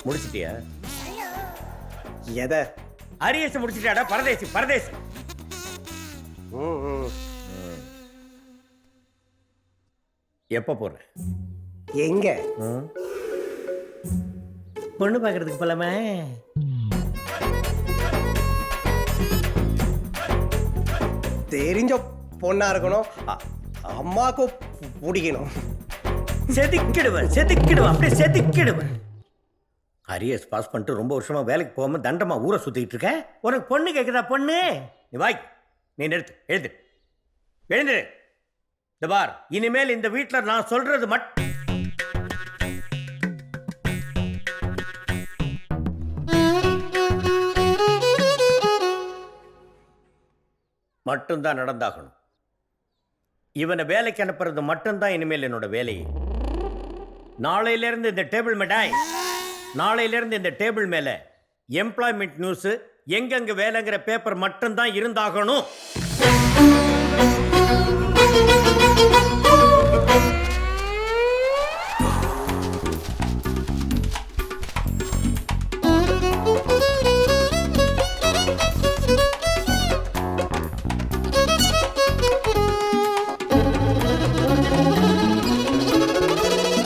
முடிச்சிட்டியா? எதை? அரியஸ் முடிச்சிட்டியாடா? பரதேசி பரதேசி. எப்ப போற? எங்க? பொண்ணு பாக்குறதுக்கு போலாமே. தெரிஞ்ச பொண்ணா இருக்கணும், அம்மாக்கும் பிடிக்கணும். செதுக்கிடுவேன் செதுக்கிடுவேன் அப்படியே செதுக்கிடுவேன். அரியஸ் பாஸ் பண்ணிட்டு ரொம்ப வருஷமா வேலைக்கு போகாம தண்டமா ஊரை சுத்திட்டு இருக்கேன். உனக்கு பொண்ணு கேக்குதா? பொண்ணு நீ வாய், நீ நிறுத்து, எழுது, எழுந்துரு. இந்த பார், இனிமேல் இந்த வீட்டில் நான் சொல்றது மட்டும்தான் நடந்தாகணும். இவனை வேலைக்கு அனுப்புறது மட்டும்தான் இனிமேல் என்னோட வேலையை. நாளையிலிருந்து இந்த டேபிள் மிட்டாய், நாளையிலிருந்து இந்த டேபிள் மேல எம்ப்ளாய்மெண்ட் நியூஸ், எங்கெங்க வேலைங்கிற பேப்பர் மட்டும்தான் இருந்தாகணும்.